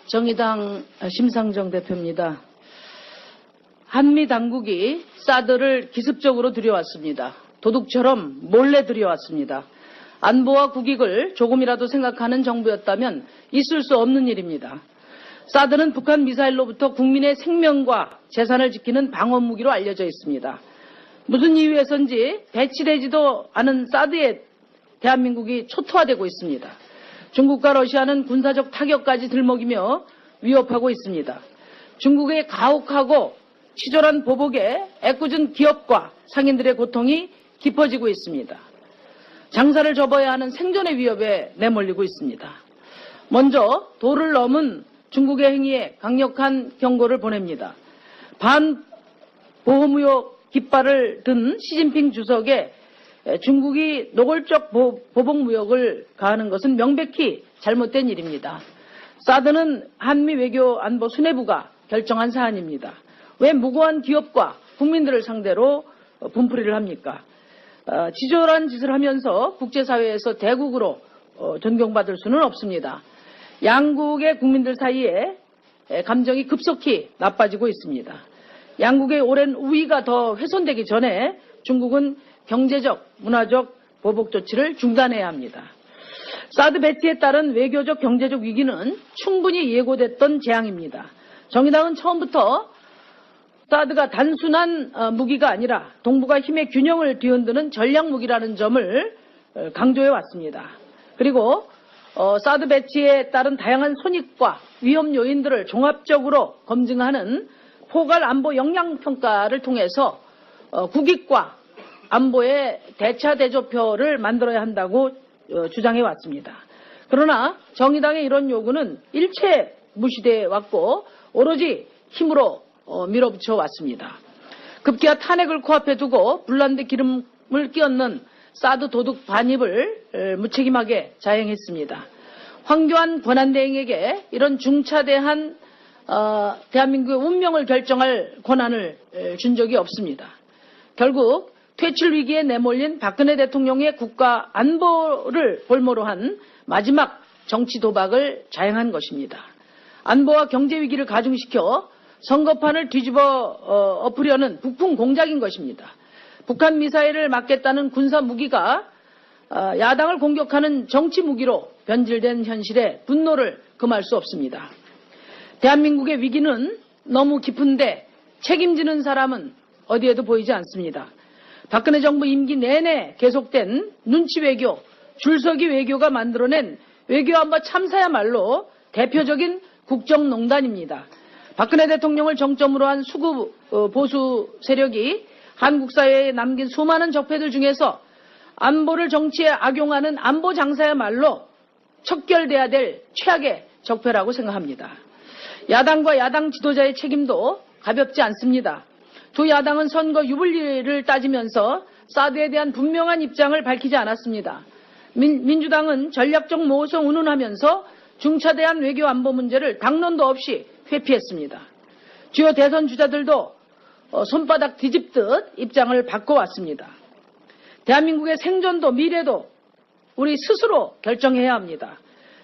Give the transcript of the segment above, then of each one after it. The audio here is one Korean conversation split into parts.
정의당 심상정 대표입니다. 한미 당국이 사드를 기습적으로 들여왔습니다. 도둑처럼 몰래 들여왔습니다. 안보와 국익을 조금이라도 생각하는 정부였다면 있을 수 없는 일입니다. 사드는 북한 미사일로부터 국민의 생명과 재산을 지키는 방어무기로 알려져 있습니다. 무슨 이유에서인지 배치되지도 않은 사드에 대한민국이 초토화되고 있습니다. 중국과 러시아는 군사적 타격까지 들먹이며 위협하고 있습니다. 중국의 가혹하고 치졸한 보복에 애꿎은 기업과 상인들의 고통이 깊어지고 있습니다. 장사를 접어야 하는 생존의 위협에 내몰리고 있습니다. 먼저 도를 넘은 중국의 행위에 강력한 경고를 보냅니다. 반보호무역 깃발을 든 시진핑 주석의 중국이 노골적 보복무역을 가하는 것은 명백히 잘못된 일입니다. 사드는 한미 외교 안보 수뇌부가 결정한 사안입니다. 왜 무고한 기업과 국민들을 상대로 분풀이를 합니까? 지졸한 짓을 하면서 국제사회에서 대국으로 존경받을 수는 없습니다. 양국의 국민들 사이에 감정이 급속히 나빠지고 있습니다. 양국의 오랜 우위가 더 훼손되기 전에 중국은 경제적, 문화적 보복 조치를 중단해야 합니다. 사드 배치에 따른 외교적, 경제적 위기는 충분히 예고됐던 재앙입니다. 정의당은 처음부터 사드가 단순한 무기가 아니라 동북아 힘의 균형을 뒤흔드는 전략 무기라는 점을 강조해 왔습니다. 그리고 사드 배치에 따른 다양한 손익과 위험 요인들을 종합적으로 검증하는 포괄 안보 역량 평가를 통해서 국익과 안보의 대차 대조표를 만들어야 한다고 주장해 왔습니다. 그러나 정의당의 이런 요구는 일체 무시돼 왔고 오로지 힘으로 밀어붙여 왔습니다. 급기야 탄핵을 코앞에 두고 불난데 기름을 끼얹는 사드 도둑 반입을 무책임하게 자행했습니다. 황교안 권한대행에게 이런 중차대한 대한민국의 운명을 결정할 권한을 준 적이 없습니다. 결국 퇴출 위기에 내몰린 박근혜 대통령의 국가 안보를 볼모로 한 마지막 정치 도박을 자행한 것입니다. 안보와 경제 위기를 가중시켜 선거판을 뒤집어 엎으려는 북풍 공작인 것입니다. 북한 미사일을 막겠다는 군사 무기가 야당을 공격하는 정치 무기로 변질된 현실에 분노를 금할 수 없습니다. 대한민국의 위기는 너무 깊은데 책임지는 사람은 어디에도 보이지 않습니다. 박근혜 정부 임기 내내 계속된 눈치 외교, 줄서기 외교가 만들어낸 외교안보 참사야말로 대표적인 국정농단입니다. 박근혜 대통령을 정점으로 한 수구 보수 세력이 한국 사회에 남긴 수많은 적폐들 중에서 안보를 정치에 악용하는 안보 장사야말로 척결돼야 될 최악의 적폐라고 생각합니다. 야당과 야당 지도자의 책임도 가볍지 않습니다. 두 야당은 선거 유불리를 따지면서 사드에 대한 분명한 입장을 밝히지 않았습니다. 민주당은 전략적 모호성 운운하면서 중차대한 외교 안보 문제를 당론도 없이 회피했습니다. 주요 대선 주자들도 손바닥 뒤집듯 입장을 바꿔왔습니다. 대한민국의 생존도 미래도 우리 스스로 결정해야 합니다.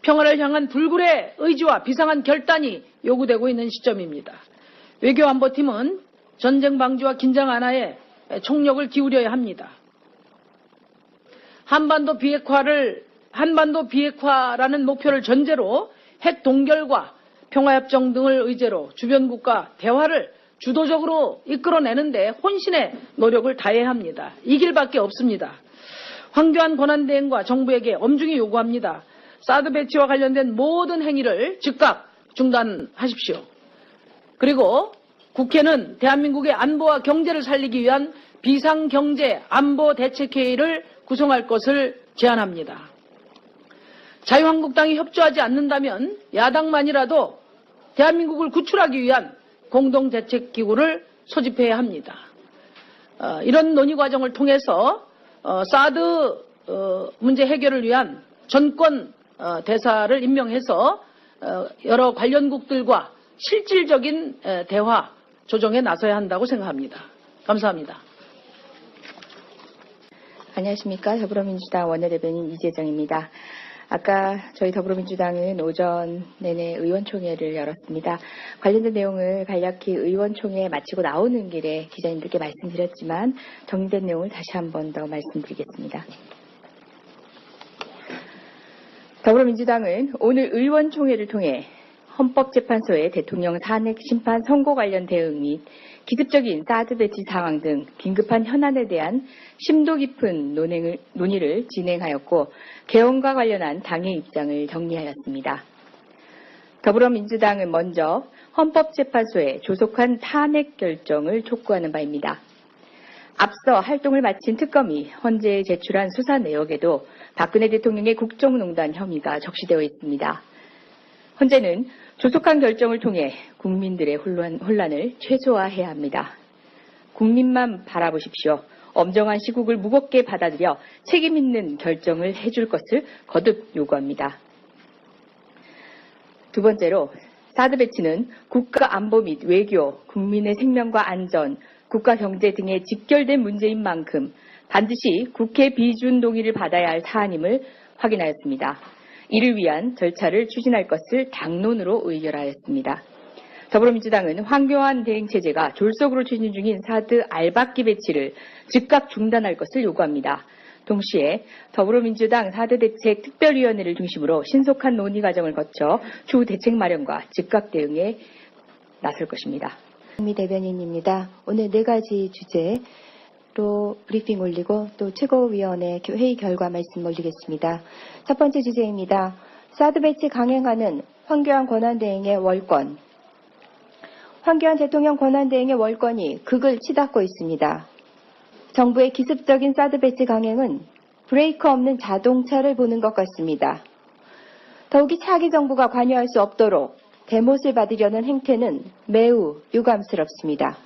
평화를 향한 불굴의 의지와 비상한 결단이 요구되고 있는 시점입니다. 외교안보팀은 전쟁 방지와 긴장 완화에 총력을 기울여야 합니다. 한반도 비핵화라는 목표를 전제로 핵 동결과 평화협정 등을 의제로 주변국과 대화를 주도적으로 이끌어내는데 혼신의 노력을 다해야 합니다. 이 길밖에 없습니다. 황교안 권한대행과 정부에게 엄중히 요구합니다. 사드 배치와 관련된 모든 행위를 즉각 중단하십시오. 그리고 국회는 대한민국의 안보와 경제를 살리기 위한 비상경제 안보 대책회의를 구성할 것을 제안합니다. 자유한국당이 협조하지 않는다면 야당만이라도 대한민국을 구출하기 위한 공동대책기구를 소집해야 합니다. 이런 논의 과정을 통해서 사드 문제 해결을 위한 전권 대사를 임명해서 여러 관련국들과 실질적인 대화 조정에 나서야 한다고 생각합니다. 감사합니다. 안녕하십니까. 더불어민주당 원내대변인 이재정입니다. 아까 저희 더불어민주당은 오전 내내 의원총회를 열었습니다. 관련된 내용을 간략히 의원총회 마치고 나오는 길에 기자님들께 말씀드렸지만 정리된 내용을 다시 한 번 더 말씀드리겠습니다. 더불어민주당은 오늘 의원총회를 통해 헌법재판소의 대통령 탄핵 심판 선고 관련 대응 및 기습적인 사드 배치 상황 등 긴급한 현안에 대한 심도 깊은 논의를 진행하였고 개헌과 관련한 당의 입장을 정리하였습니다. 더불어민주당은 먼저 헌법재판소에 조속한 탄핵 결정을 촉구하는 바입니다. 앞서 활동을 마친 특검이 헌재에 제출한 수사 내역에도 박근혜 대통령의 국정농단 혐의가 적시되어 있습니다. 헌재는 조속한 결정을 통해 국민들의 혼란을 최소화해야 합니다. 국민만 바라보십시오. 엄정한 시국을 무겁게 받아들여 책임 있는 결정을 해줄 것을 거듭 요구합니다. 두 번째로 사드 배치는 국가 안보 및 외교, 국민의 생명과 안전, 국가 경제 등에 직결된 문제인 만큼 반드시 국회 비준 동의를 받아야 할 사안임을 확인하였습니다. 이를 위한 절차를 추진할 것을 당론으로 의결하였습니다. 더불어민주당은 황교안 대행체제가 졸속으로 추진 중인 사드 알박기 배치를 즉각 중단할 것을 요구합니다. 동시에 더불어민주당 사드 대책 특별위원회를 중심으로 신속한 논의 과정을 거쳐 추후 대책 마련과 즉각 대응에 나설 것입니다. 미 대변인입니다. 오늘 4가지 주제로 브리핑 올리고 또 최고위원회 회의 결과 말씀 올리겠습니다. 첫 번째 주제입니다. 사드 배치 강행하는 황교안 권한대행의 월권. 황교안 대통령 권한대행의 월권이 극을 치닫고 있습니다. 정부의 기습적인 사드 배치 강행은 브레이크 없는 자동차를 보는 것 같습니다. 더욱이 차기 정부가 관여할 수 없도록 대못을 받으려는 행태는 매우 유감스럽습니다.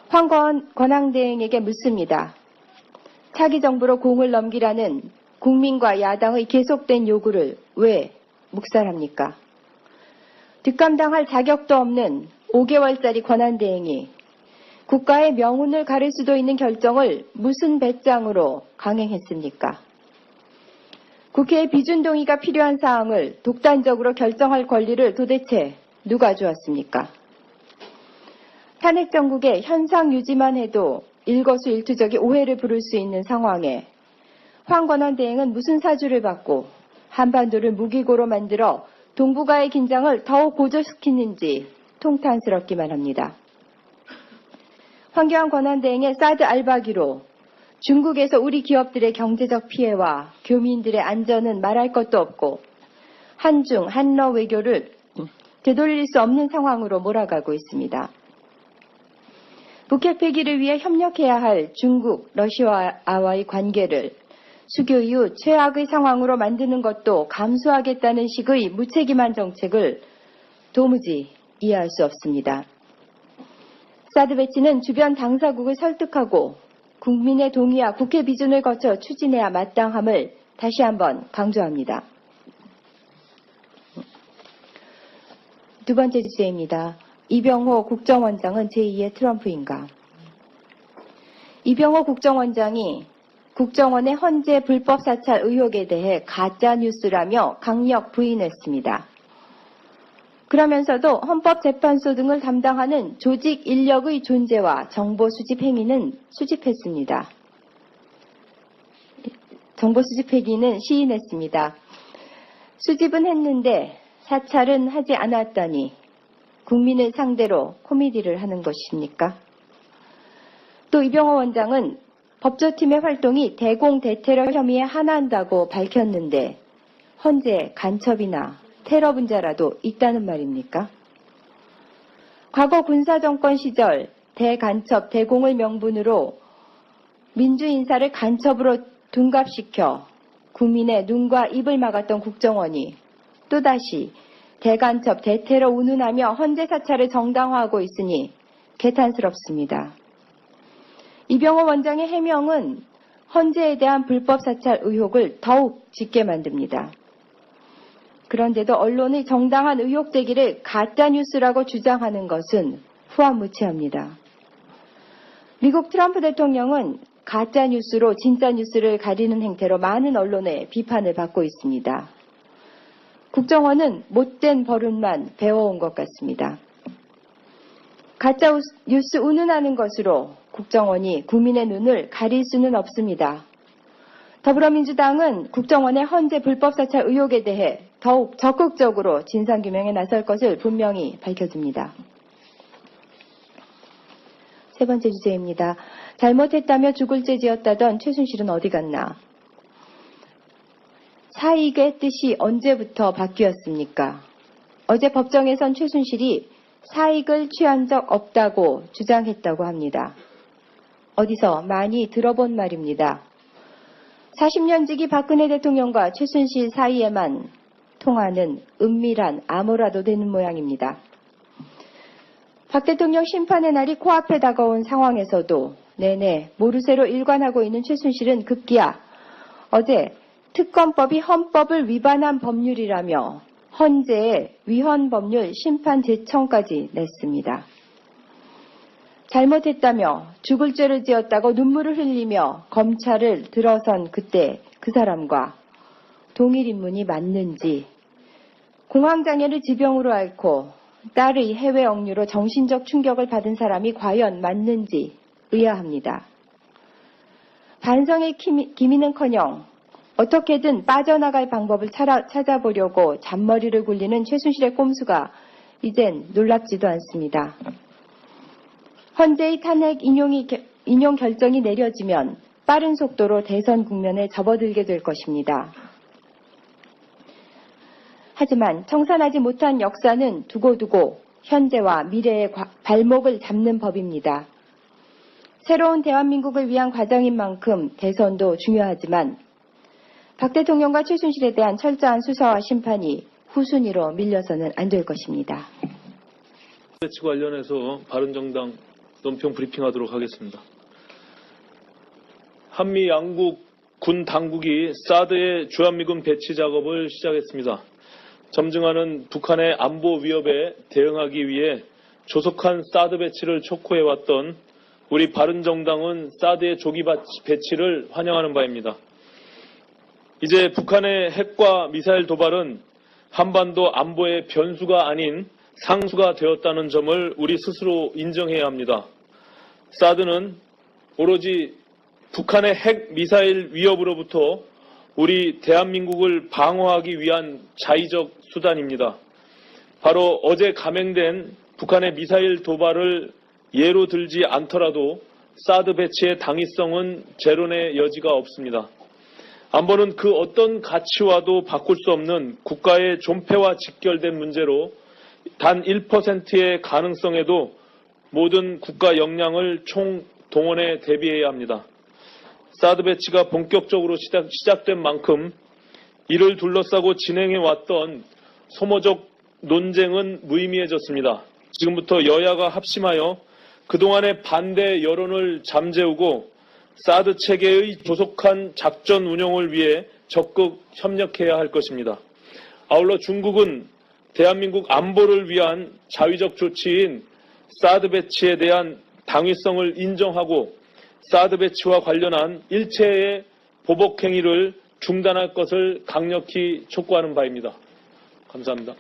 황교안 권한대행에게 묻습니다. 차기 정부로 공을 넘기라는 국민과 야당의 계속된 요구를 왜 묵살합니까? 뒷감당할 자격도 없는 5개월짜리 권한대행이 국가의 명운을 가를 수도 있는 결정을 무슨 배짱으로 강행했습니까? 국회의 비준 동의가 필요한 사항을 독단적으로 결정할 권리를 도대체 누가 주었습니까? 탄핵 정국의 현상 유지만 해도 일거수일투족의 오해를 부를 수 있는 상황에 황 권한대행은 무슨 사주를 받고 한반도를 무기고로 만들어 동북아의 긴장을 더욱 고조시키는지 통탄스럽기만 합니다. 황교안 권한대행의 사드 알박이로 중국에서 우리 기업들의 경제적 피해와 교민들의 안전은 말할 것도 없고 한중, 한러 외교를 되돌릴 수 없는 상황으로 몰아가고 있습니다. 북핵 폐기를 위해 협력해야 할 중국, 러시아와의 관계를 수교 이후 최악의 상황으로 만드는 것도 감수하겠다는 식의 무책임한 정책을 도무지 이해할 수 없습니다. 사드 배치는 주변 당사국을 설득하고 국민의 동의와 국회 비준을 거쳐 추진해야 마땅함을 다시 한번 강조합니다. 두 번째 주제입니다. 이병호 국정원장은 제2의 트럼프인가? 이병호 국정원장이 국정원의 헌재 불법 사찰 의혹에 대해 가짜뉴스라며 강력 부인했습니다. 그러면서도 헌법재판소 등을 담당하는 조직 인력의 존재와 정보 수집 행위는 수집했습니다. 정보 수집 행위는 시인했습니다. 수집은 했는데 사찰은 하지 않았다니 국민을 상대로 코미디를 하는 것입니까? 또 이병호 원장은 법조팀의 활동이 대공대테러 혐의에 한한다고 밝혔는데 헌재 간첩이나 테러 분자라도 있다는 말입니까? 과거 군사정권 시절 대간첩, 대공을 명분으로 민주인사를 간첩으로 둔갑시켜 국민의 눈과 입을 막았던 국정원이 또다시 대간첩, 대테러 운운하며 헌재 사찰을 정당화하고 있으니 개탄스럽습니다. 이병호 원장의 해명은 헌재에 대한 불법 사찰 의혹을 더욱 짙게 만듭니다. 그런데도 언론의 정당한 의혹 제기를 가짜뉴스라고 주장하는 것은 후한무치합니다. 미국 트럼프 대통령은 가짜 뉴스로 진짜 뉴스를 가리는 행태로 많은 언론의 비판을 받고 있습니다. 국정원은 못된 버릇만 배워온 것 같습니다. 가짜 뉴스 운운하는 것으로 국정원이 국민의 눈을 가릴 수는 없습니다. 더불어민주당은 국정원의 헌재 불법 사찰 의혹에 대해 더욱 적극적으로 진상규명에 나설 것을 분명히 밝혀줍니다. 세 번째 주제입니다. 잘못했다며 죽을 죄 지었다던 최순실은 어디 갔나? 사익의 뜻이 언제부터 바뀌었습니까? 어제 법정에선 최순실이 사익을 취한 적 없다고 주장했다고 합니다. 어디서 많이 들어본 말입니다. 40년 지기 박근혜 대통령과 최순실 사이에만 통하는 은밀한 암호라도 되는 모양입니다. 박 대통령 심판의 날이 코앞에 다가온 상황에서도 내내 모르쇠로 일관하고 있는 최순실은 급기야 어제 특검법이 헌법을 위반한 법률이라며 헌재에 위헌법률 심판 제청까지 냈습니다. 잘못했다며 죽을 죄를 지었다고 눈물을 흘리며 검찰을 들어선 그때 그 사람과 동일 인물이 맞는지, 공황장애를 지병으로 앓고 딸의 해외 억류로 정신적 충격을 받은 사람이 과연 맞는지 의아합니다. 반성의 기미는커녕 어떻게든 빠져나갈 방법을 찾아보려고 잔머리를 굴리는 최순실의 꼼수가 이젠 놀랍지도 않습니다. 헌재의 탄핵 인용 결정이 내려지면 빠른 속도로 대선 국면에 접어들게 될 것입니다. 하지만 청산하지 못한 역사는 두고두고 현재와 미래의 발목을 잡는 법입니다. 새로운 대한민국을 위한 과정인 만큼 대선도 중요하지만 박 대통령과 최순실에 대한 철저한 수사와 심판이 후순위로 밀려서는 안 될 것입니다. 배치 관련해서 바른정당 논평 브리핑하도록 하겠습니다. 한미 양국 군 당국이 사드의 주한미군 배치 작업을 시작했습니다. 점증하는 북한의 안보 위협에 대응하기 위해 조속한 사드 배치를 촉구해왔던 우리 바른정당은 사드의 조기 배치를 환영하는 바입니다. 이제 북한의 핵과 미사일 도발은 한반도 안보의 변수가 아닌 상수가 되었다는 점을 우리 스스로 인정해야 합니다. 사드는 오로지 북한의 핵 미사일 위협으로부터 우리 대한민국을 방어하기 위한 자의적 수단입니다. 바로 어제 감행된 북한의 미사일 도발을 예로 들지 않더라도 사드 배치의 당위성은 재론의 여지가 없습니다. 안보는 그 어떤 가치와도 바꿀 수 없는 국가의 존폐와 직결된 문제로 단 1%의 가능성에도 모든 국가 역량을 총동원해 대비해야 합니다. 사드 배치가 본격적으로 시작된 만큼 이를 둘러싸고 진행해왔던 소모적 논쟁은 무의미해졌습니다. 지금부터 여야가 합심하여 그동안의 반대 여론을 잠재우고 사드 체계의 조속한 작전 운용을 위해 적극 협력해야 할 것입니다. 아울러 중국은 대한민국 안보를 위한 자위적 조치인 사드 배치에 대한 당위성을 인정하고 사드 배치와 관련한 일체의 보복 행위를 중단할 것을 강력히 촉구하는 바입니다. 감사합니다.